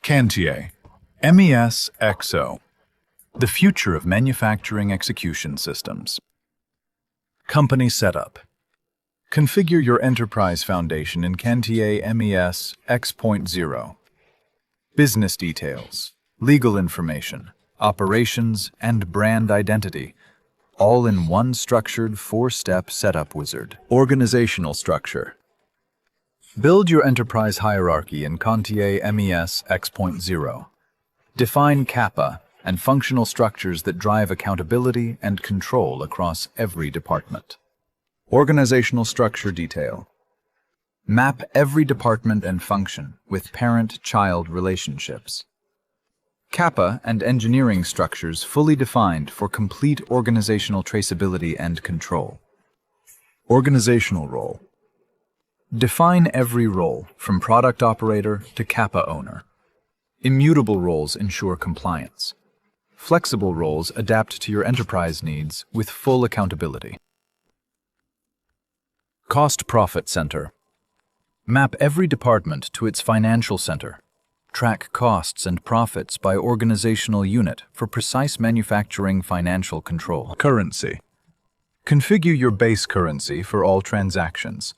Cantier MES X.0, the future of manufacturing execution systems. Company setup. Configure your enterprise foundation in Cantier MES X.0. Business details, legal information, operations, and brand identity, all in one structured four-step setup wizard. Organizational structure. Build your enterprise hierarchy in Cantier MES X.0. Define kappa and functional structures that drive accountability and control across every department. Organizational structure detail. Map every department and function with parent-child relationships. Kappa and engineering structures fully defined for complete organizational traceability and control. Organizational role. Define every role, from product operator to kappa owner. Immutable roles ensure compliance. Flexible roles adapt to your enterprise needs with full accountability. Cost-profit center. Map every department to its financial center. Track costs and profits by organizational unit for precise manufacturing financial control. Currency. Configure your base currency for all transactions.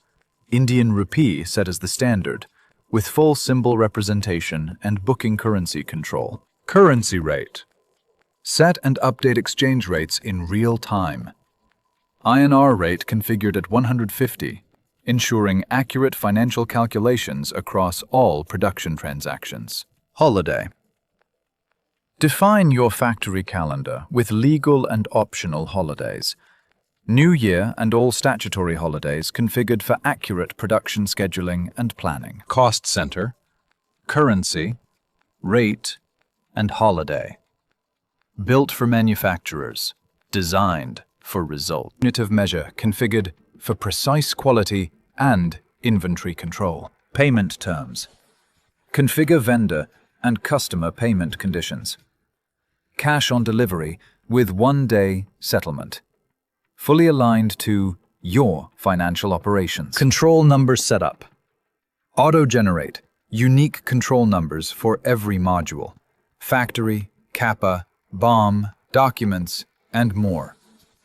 Indian rupee set as the standard, with full symbol representation and booking currency control. Currency rate. Set and update exchange rates in real time. INR rate configured at 150, ensuring accurate financial calculations across all production transactions. Holiday. Define your factory calendar with legal and optional holidays. New Year and all statutory holidays configured for accurate production scheduling and planning. Cost center, currency, rate, and holiday. Built for manufacturers, designed for result. Unit of measure configured for precise quality and inventory control. Payment terms. Configure vendor and customer payment conditions. Cash on delivery with one-day settlement. Fully aligned to your financial operations. Control number setup. Auto-generate unique control numbers for every module. Factory, kappa, BOM, documents, and more.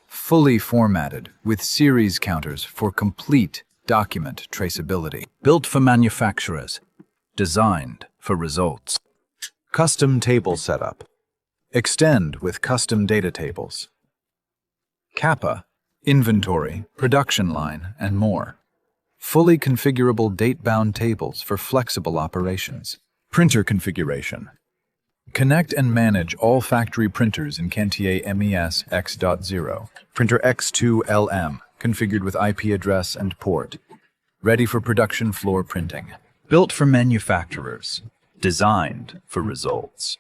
Fully formatted with series counters for complete document traceability. Built for manufacturers. Designed for results. Custom table setup. Extend with custom data tables. Kappa, inventory, production line, and more. Fully configurable date-bound tables for flexible operations. Printer configuration. Connect and manage all factory printers in Cantier MES X.0. Printer X2LM, configured with IP address and port. Ready for production floor printing. Built for manufacturers. Designed for results.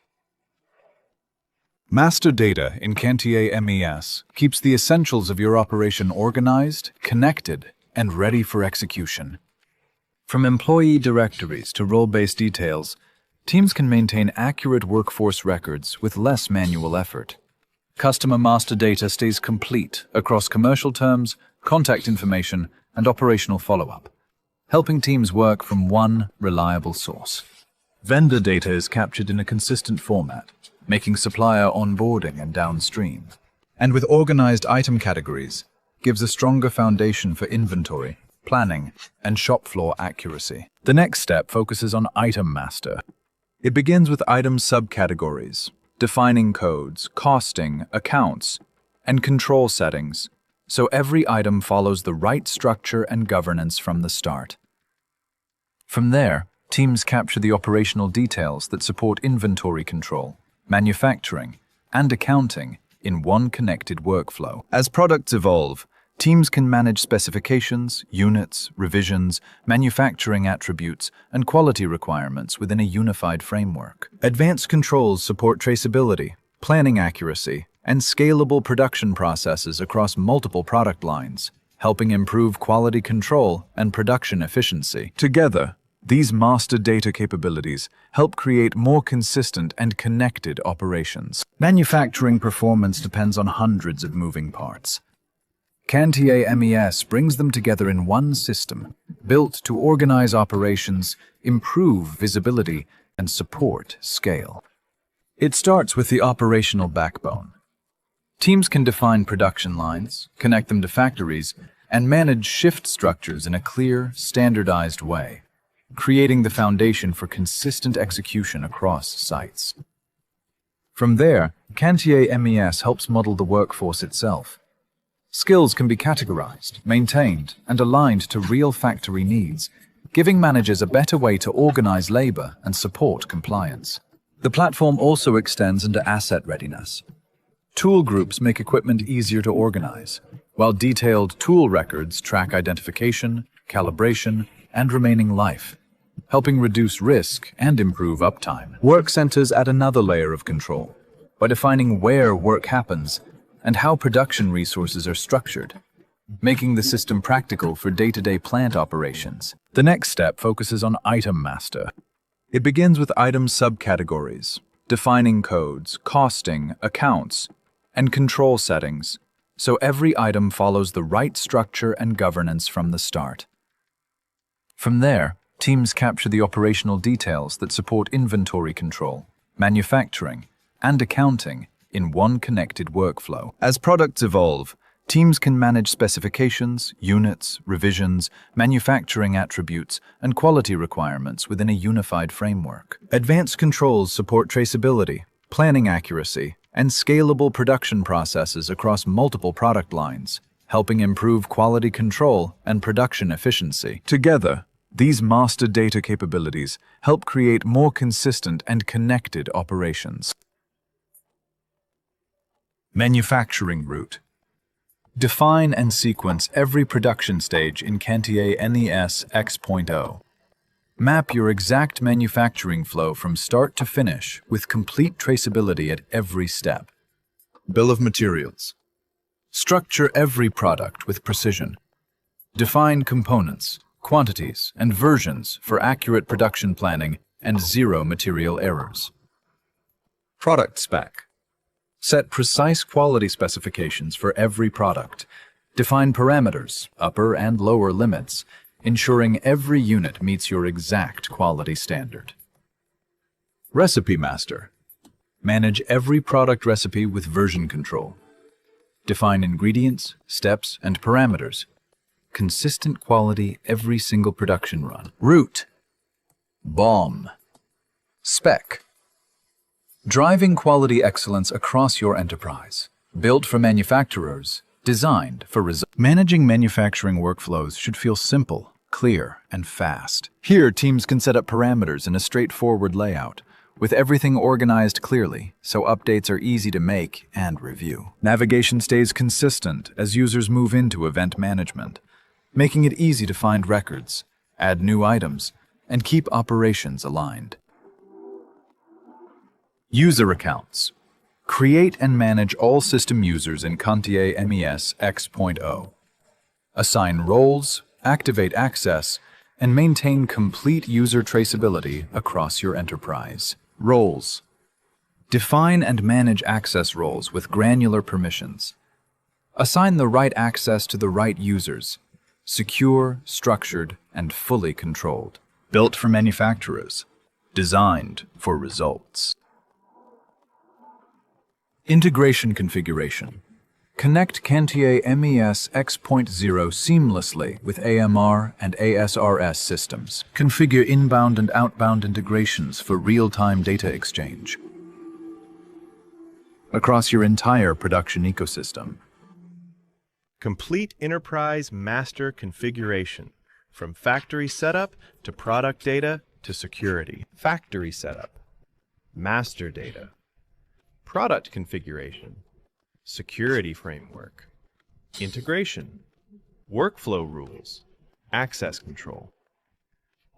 Master data in Cantier MES keeps the essentials of your operation organized, connected, and ready for execution. From employee directories to role-based details, teams can maintain accurate workforce records with less manual effort. Customer master data stays complete across commercial terms, contact information, and operational follow-up, helping teams work from one reliable source. Vendor data is captured in a consistent format, making supplier onboarding and downstream. And with organized item categories, gives a stronger foundation for inventory, planning, and shop floor accuracy. The next step focuses on item master. It begins with item subcategories, defining codes, costing, accounts, and control settings, so every item follows the right structure and governance from the start. From there, teams capture the operational details that support inventory control, manufacturing, and accounting in one connected workflow. As products evolve, teams can manage specifications, units, revisions, manufacturing attributes, and quality requirements within a unified framework. Advanced controls support traceability, planning accuracy, and scalable production processes across multiple product lines, helping improve quality control and production efficiency. Together, these master data capabilities help create more consistent and connected operations. Manufacturing performance depends on hundreds of moving parts. Cantier MES brings them together in one system, built to organize operations, improve visibility, and support scale. It starts with the operational backbone. Teams can define production lines, connect them to factories, and manage shift structures in a clear, standardized way, creating the foundation for consistent execution across sites. From there, Cantier MES helps model the workforce itself. Skills can be categorized, maintained, and aligned to real factory needs, giving managers a better way to organize labor and support compliance. The platform also extends into asset readiness. Tool groups make equipment easier to organize, while detailed tool records track identification, calibration, and remaining life, helping reduce risk and improve uptime. Work centers add another layer of control by defining where work happens and how production resources are structured, making the system practical for day-to-day plant operations. The next step focuses on item master. It begins with item subcategories, defining codes, costing, accounts, and control settings, so every item follows the right structure and governance from the start. From there, teams capture the operational details that support inventory control, manufacturing, and accounting in one connected workflow. As products evolve, teams can manage specifications, units, revisions, manufacturing attributes, and quality requirements within a unified framework. Advanced controls support traceability, planning accuracy, and scalable production processes across multiple product lines, helping improve quality control and production efficiency. Together, these master data capabilities help create more consistent and connected operations. Manufacturing route. Define and sequence every production stage in Cantier MES X.0. Map your exact manufacturing flow from start to finish with complete traceability at every step. Bill of materials. Structure every product with precision. Define components, quantities, and versions for accurate production planning and zero material errors. Product spec. Set precise quality specifications for every product. Define parameters, upper and lower limits, ensuring every unit meets your exact quality standard. Recipe master. Manage every product recipe with version control. Define ingredients, steps, and parameters. Consistent quality every single production run. Route. BOM. Spec. Driving quality excellence across your enterprise. Built for manufacturers, designed for results. Managing manufacturing workflows should feel simple, clear, and fast. Here, teams can set up parameters in a straightforward layout, with everything organized clearly, so updates are easy to make and review. Navigation stays consistent as users move into event management, making it easy to find records, add new items, and keep operations aligned. User accounts. Create and manage all system users in Cantier MES X.0. Assign roles, activate access, and maintain complete user traceability across your enterprise. Roles. Define and manage access roles with granular permissions. Assign the right access to the right users. Secure, structured, and fully controlled. Built for manufacturers. Designed for results. Integration configuration. Connect Cantier MES X.0 seamlessly with AMR and ASRS systems. Configure inbound and outbound integrations for real-time data exchange across your entire production ecosystem. Complete enterprise master configuration, from factory setup to product data to security. Factory setup, master data, product configuration, security framework, integration, workflow rules, access control.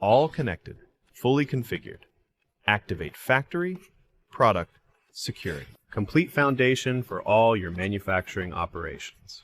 All connected, fully configured. Activate factory, product, security. Complete foundation for all your manufacturing operations.